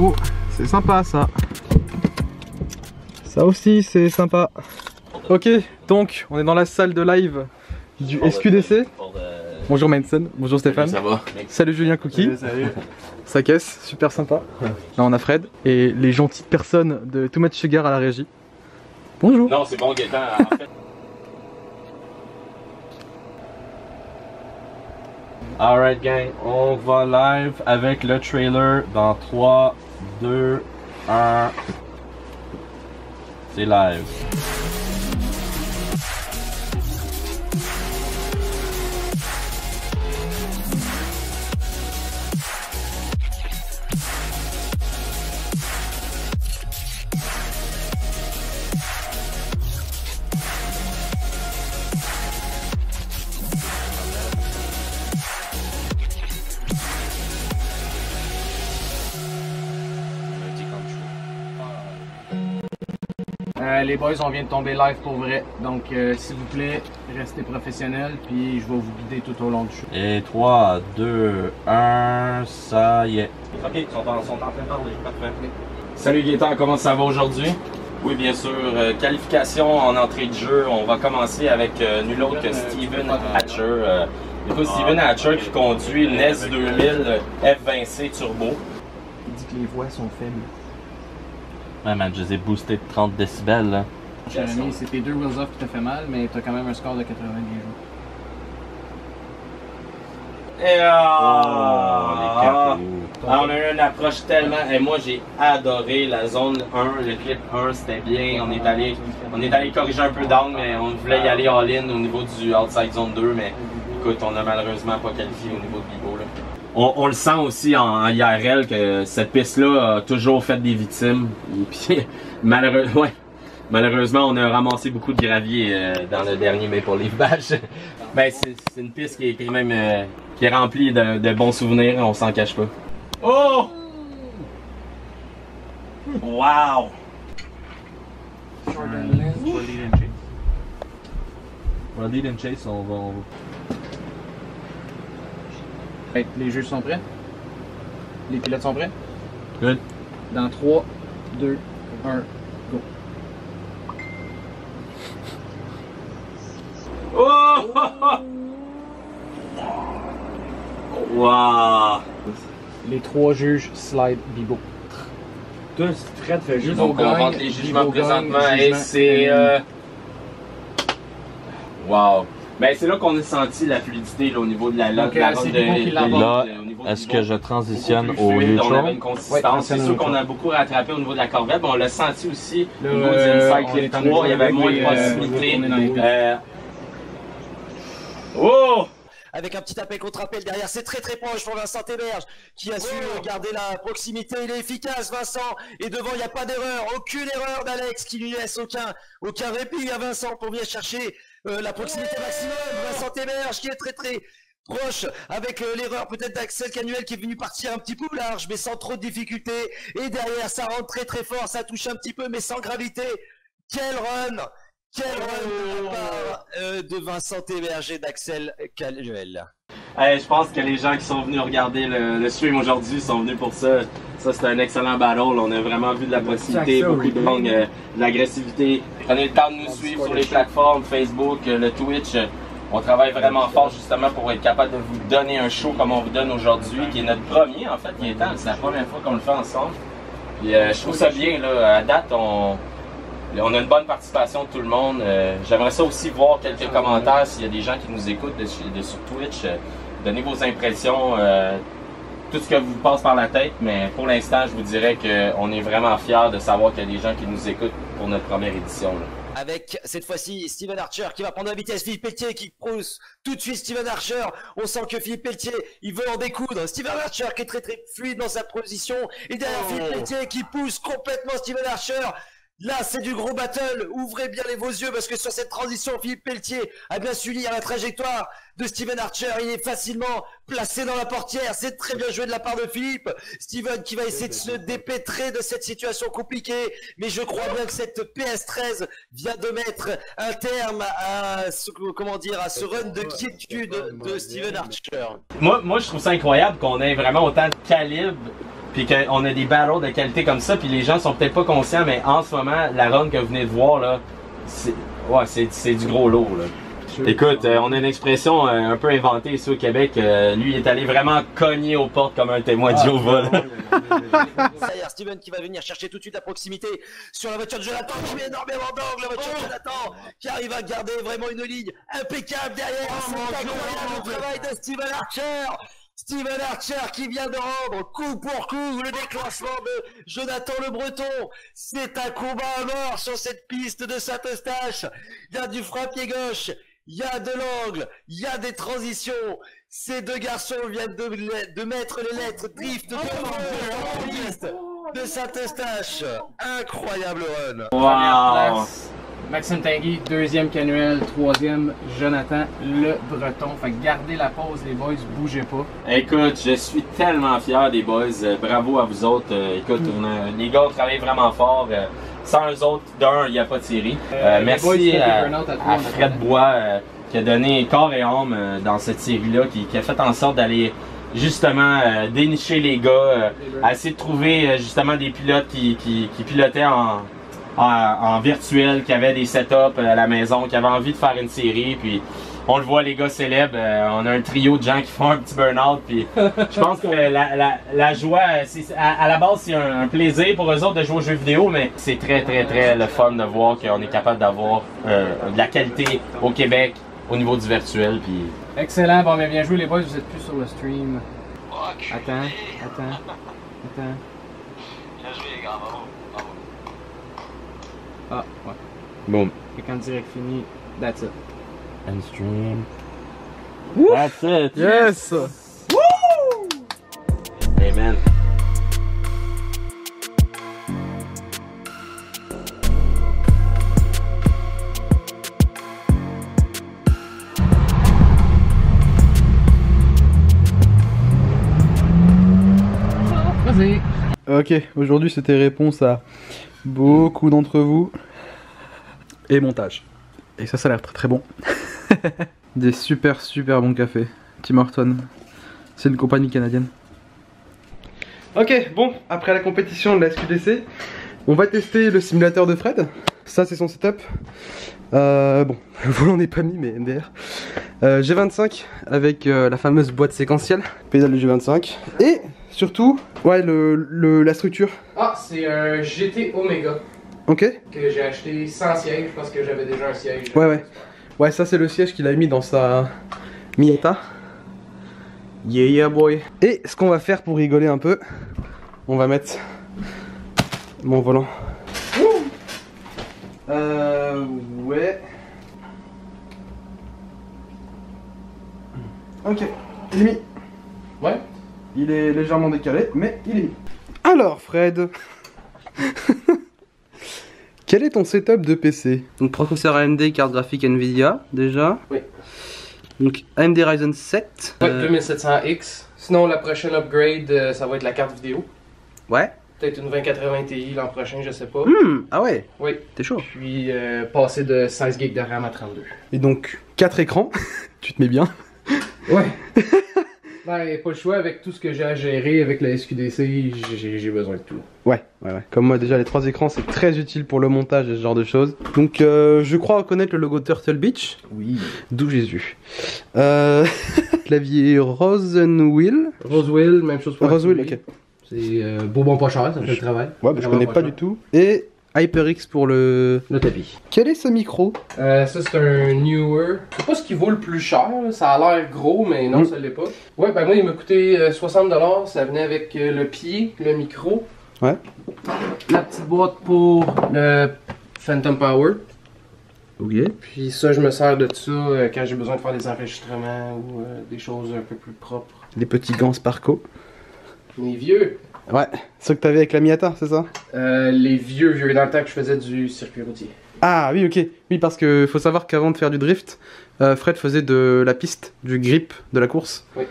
Oh, c'est sympa ça. Ça aussi c'est sympa. Ok, donc on est dans la salle de live du SQDC. Bonjour Manson, bonjour Stéphane. Ça va? Salut Julien Cookie. Salut. Sa caisse, super sympa. Là on a Fred et les gentilles personnes de Too Much Sugar à la régie. Bonjour. Non, c'est bon, Gaëtan. En fait... Alright gang, on va live avec le trailer dans 3, 2, 1. C'est live. Les boys, on vient de tomber live pour vrai, donc s'il vous plaît, restez professionnels, puis je vais vous guider tout au long du show. Et 3, 2, 1, ça y est. Ok, ils sont en train de parler, parfait. Salut Gaëtan, comment ça va aujourd'hui? Oui, bien sûr. Qualification en entrée de jeu, on va commencer avec nul autre que Steven Hatcher. Écoute, Steven Hatcher qui conduit une S2000 F20C Turbo. Il dit que les voix sont faibles. Ouais, man, je les ai boostés de 30 décibels là. Cher ami, c'est tes 2 wheels off qui t'a fait mal, mais t'as quand même un score de 90 jours. Et Oh, on a eu une approche tellement. Et moi j'ai adoré la zone 1, le clip 1, c'était bien. On est allé corriger un peu down, mais on voulait y aller all-in au niveau du outside zone 2, mais écoute, on a malheureusement pas qualifié au niveau de Bibo là. On le sent aussi en IRL que cette piste-là a toujours fait des victimes. Et puis malheureusement, on a ramassé beaucoup de gravier dans le dernier Maple Leaf Bash. Ben, c'est une piste qui est quand même qui est remplie de bons souvenirs, on s'en cache pas. Oh! Wow! Pour lead and chase, on va... Les juges sont prêts? Les pilotes sont prêts? Good. Dans 3, 2, 1, go! Oh! Wow! Les 3 juges slide Bibo. Toi, Fred fait juste. Donc on rentre les jugements présentement et c'est... Wow! Ben c'est là qu'on a senti la fluidité là, au niveau de la ronde Là, est-ce que je transitionne au neutral? On avait une consistance. C'est sûr qu'on a beaucoup rattrapé au niveau de la Corvette, mais on l'a senti aussi au niveau du Inside Clip 3, il y avait moins de proximité. Oh! Avec un petit appel contre appel derrière, c'est très proche pour Vincent Héberge qui a su garder la proximité, il est efficace Vincent, et devant il n'y a pas d'erreur, aucune erreur d'Alex qui lui laisse aucun répit à Vincent pour venir chercher la proximité maximum. Vincent Héberge qui est très proche avec l'erreur peut-être d'Axel Canuel qui est venu partir un petit peu large mais sans trop de difficultés, et derrière ça rentre très fort, ça touche un petit peu mais sans gravité. Quel run de la part de Vincent Héberge et d'Axel Canuel. Je pense que les gens qui sont venus regarder le stream aujourd'hui sont venus pour ça. Ça, c'était un excellent battle. On a vraiment vu de la proximité, beaucoup de bang, de l'agressivité. Prenez le temps de nous suivre sur les plateformes, Facebook, le Twitch. On travaille vraiment fort justement pour être capable de vous donner un show comme on vous donne aujourd'hui, qui est notre premier en fait, c'est la première fois qu'on le fait ensemble. Puis, je trouve ça bien, là, à date, on a une bonne participation de tout le monde. J'aimerais ça aussi voir quelques commentaires s'il y a des gens qui nous écoutent sur Twitch. Donnez vos impressions, tout ce que vous passe par la tête, mais pour l'instant, je vous dirais qu'on est vraiment fiers de savoir qu'il y a des gens qui nous écoutent pour notre première édition. Là. Avec cette fois-ci Steven Archer qui va prendre la vitesse, Philippe Pelletier qui pousse tout de suite Steven Archer. On sent que Philippe Pelletier, il veut en découdre. Steven Archer qui est très fluide dans sa position, et derrière Philippe Pelletier qui pousse complètement Steven Archer. Là, c'est du gros battle. Ouvrez bien vos yeux parce que sur cette transition, Philippe Pelletier a bien su lire la trajectoire de Steven Archer. Il est facilement placé dans la portière. C'est très bien joué de la part de Philippe. Steven qui va essayer de se dépêtrer de cette situation compliquée. Mais je crois bien que cette PS13 vient de mettre un terme à ce, à ce run de quiétude de Steven Archer. Moi, je trouve ça incroyable qu'on ait vraiment autant de calibre puis qu'on a des battles de qualité comme ça, puis les gens sont peut-être pas conscients, mais en ce moment, la run que vous venez de voir, là, c'est du gros lourd, là. Écoute, on a une expression un peu inventée ici au Québec. Lui, il est allé vraiment cogner aux portes comme un témoin de Jéhovah. Ça y est, Steven qui va venir chercher tout de suite à proximité sur la voiture de Jonathan qui met énormément d'angle. La voiture de Jonathan qui arrive à garder vraiment une ligne impeccable derrière. C'est incroyable le travail de Steven Archer. Steven Archer qui vient de rendre coup pour coup le déclenchement de Jonathan Le Breton. C'est un combat à mort sur cette piste de Saint-Eustache. Il y a du frappe-pied gauche. Il y a de l'angle, il y a des transitions. Ces deux garçons viennent de mettre les lettres drift de la liste de Saint-Eustache. Incroyable run. Wow. Maxime Tanguy, deuxième Canuel, troisième Jonathan Le Breton. Fait que gardez la pause les boys, bougez pas. Écoute, je suis tellement fier des boys. Bravo à vous autres. Écoute, les gars ont travaillé vraiment fort. Sans eux autres, d'un, il n'y a pas de série. Merci à Fred Bois qui a donné corps et âme dans cette série-là, qui a fait en sorte d'aller justement dénicher les gars, à essayer de trouver justement des pilotes qui pilotaient en virtuel, qui avaient des setups à la maison, qui avaient envie de faire une série. Puis on le voit, les gars célèbres, on a un trio de gens qui font un petit burn-out. Puis je pense que la joie, à la base, c'est un plaisir pour eux autres de jouer aux jeux vidéo, mais c'est très le fun de voir qu'on est capable d'avoir de la qualité au Québec au niveau du virtuel. Puis... Excellent, bon, mais bien joué les boys, vous êtes plus sur le stream. Attends. Bien joué les gars, bravo. Ah, ouais. Boom. Et quand direct fini, that's it. And stream. Woo! That's it. Yes! Woo! Amen. Vas-y. Ok, aujourd'hui c'était réponse à beaucoup d'entre vous et montage. Et ça a l'air très bon. Des super bons cafés. Tim Hortons. C'est une compagnie canadienne. Ok, bon, après la compétition de la SQDC, on va tester le simulateur de Fred. Ça c'est son setup. Bon, le volant n'est pas mis mais MDR. G25 avec la fameuse boîte séquentielle. Pédale de G25. Et surtout, ouais, la structure. Ah, c'est un GT Omega. Ok. Que j'ai acheté sans siège parce que j'avais déjà un siège. Ouais. Ouais, ça c'est le siège qu'il a mis dans sa Miata. Yeah boy. Et ce qu'on va faire pour rigoler un peu, on va mettre mon volant. Ouais. Ok, il est mis. Ouais. Il est légèrement décalé, mais il est mis. Alors Fred, quel est ton setup de PC? Donc processeur AMD, carte graphique Nvidia déjà. Oui. Donc AMD Ryzen 7. Ouais, 2700X. Sinon la prochaine upgrade, ça va être la carte vidéo. Ouais. Peut-être une 2080 Ti l'an prochain, je sais pas. Ah ouais. Oui. T'es chaud. Puis passer de 16 GB de RAM à 32. Et donc 4 écrans, tu te mets bien. Ouais. Ben, pas le choix, avec tout ce que j'ai à gérer avec la SQDC, j'ai besoin de tout. Ouais. Comme moi déjà les 3 écrans c'est très utile pour le montage et ce genre de choses. Donc je crois reconnaître le logo Turtle Beach. Oui. D'où Jésus. Clavier Rosenwheel. Roswell, même chose pour Roswell, la TV. ok. C'est beau bon pas cher, ça fait le travail. Ouais, bah, je connais pas du tout. Et HyperX pour le tapis. Quel est ce micro? Ça c'est un Newer. C'est pas ce qui vaut le plus cher, là. Ça a l'air gros mais non ça l'est pas. Ouais ben moi il m'a coûté 60$, ça venait avec le pied, le micro. Ouais. La petite boîte pour le Phantom Power. Ok. Puis ça je me sers de ça quand j'ai besoin de faire des enregistrements ou des choses un peu plus propres. Les petits gants Sparco. Les vieux. Ouais, ceux que t'avais avec la Miata, c'est ça? Les vieux dans le temps que je faisais du circuit routier. Ah oui, ok. Oui, parce que faut savoir qu'avant de faire du drift, Fred faisait de la piste, du grip, de la course. Oui.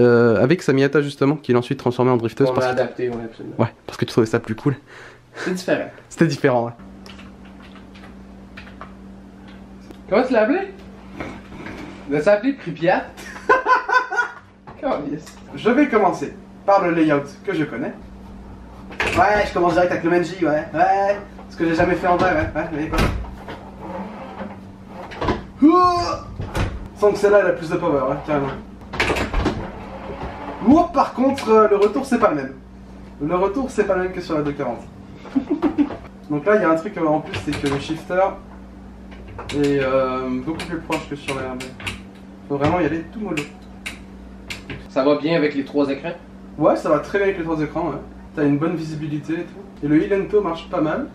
Avec sa Miata justement, qu'il a ensuite transformé en drifteuse. On l'a adapté, ouais, absolument. Ouais, parce que tu trouvais ça plus cool. C'est différent. C'était différent, ouais. Comment tu l'as appelé? Tu l'as appelé Pripyat? Je vais commencer par le layout que je connais. Ouais, je commence direct avec le Menji, ouais. Ouais. Ce que j'ai jamais fait en vrai, ouais. Ouais, mais quoi. Sans que celle-là, elle a plus de power, ouais, carrément. Ouah, par contre, le retour, c'est pas le même. Le retour, c'est pas le même que sur la 240. Donc là, il y a un truc en plus, c'est que le shifter est beaucoup plus proche que sur la RB. Faut vraiment y aller tout mollo. Ça va bien avec les 3 écrans? Ouais, ça va très bien avec les 3 écrans, ouais. T'as une bonne visibilité et tout. Et le heel and toe marche pas mal.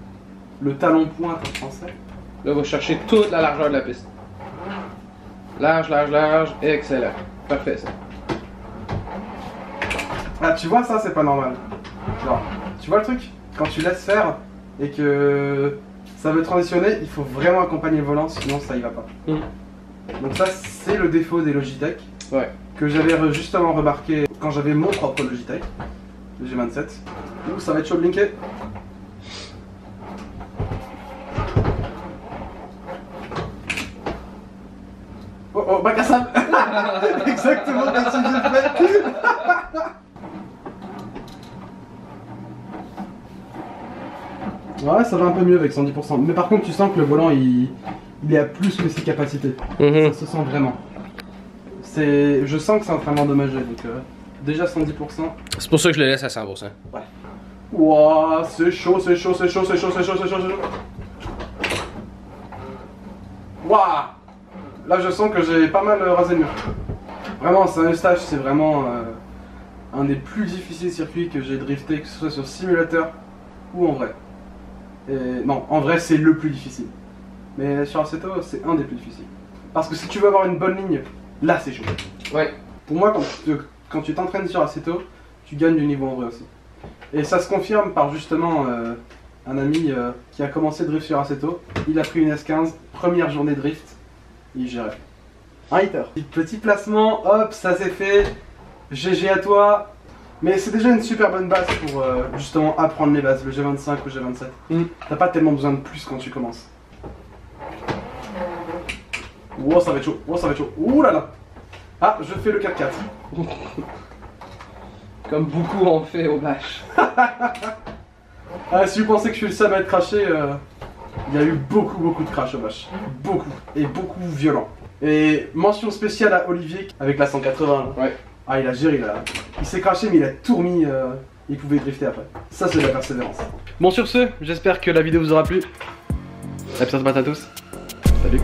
Le talon pointe en français. Là, on va chercher toute la largeur de la piste. Large, large, large. Excellent. Parfait, ça. Ah, tu vois, ça, c'est pas normal. Genre, tu vois le truc? Quand tu laisses faire et que ça veut transitionner, il faut vraiment accompagner le volant, sinon ça y va pas. Donc ça, c'est le défaut des Logitech. Ouais. Que j'avais justement remarqué quand j'avais mon propre Logitech, le G27. Ouh, ça va être chaud de blinker. Oh oh, bac à sable. Exactement comme ce que j'ai fait. Ouais, ça va un peu mieux avec 110%. Mais par contre, tu sens que le volant, il est à plus que ses capacités. Ça se sent vraiment. Je sens que c'est en train d'endommager, donc déjà 110%. C'est pour ça que je le laisse à 100%. Ouais. Wouah, c'est chaud, c'est chaud, c'est chaud, c'est chaud, c'est chaud, c'est chaud, c'est chaud. Wouah. Là, je sens que j'ai pas mal rasé le mur. Vraiment, Saint-Eustache, c'est vraiment un des plus difficiles circuits que j'ai drifté, que ce soit sur simulateur ou en vrai. Et non, en vrai, c'est le plus difficile. Mais sur Assetto, c'est un des plus difficiles. Parce que si tu veux avoir une bonne ligne, là, c'est chaud. Ouais. Pour moi, quand tu t'entraînes sur Assetto, tu gagnes du niveau en vrai aussi. Et ça se confirme par justement un ami qui a commencé drift sur Assetto. Il a pris une S15, première journée de drift, il gérait. Un hitter. Petit placement, hop, ça c'est fait. GG à toi. Mais c'est déjà une super bonne base pour justement apprendre les bases, le G25 ou le G27. T'as pas tellement besoin de plus quand tu commences. Wow, ça va être chaud, wow, ça va être chaud. Ouh là là. Ah, je fais le 4x4. Comme beaucoup ont fait au Bash. Ah, si vous pensez que je suis le seul à être craché, il y a eu beaucoup de crash au Bash. Beaucoup, et beaucoup violent. Et mention spéciale à Olivier avec la 180. Ouais. Ah, il a géré là. Il s'est craché, mais il a tout remis. Il pouvait drifter après. Ça, c'est de la persévérance. Bon, sur ce, j'espère que la vidéo vous aura plu. La petite à tous. Salut.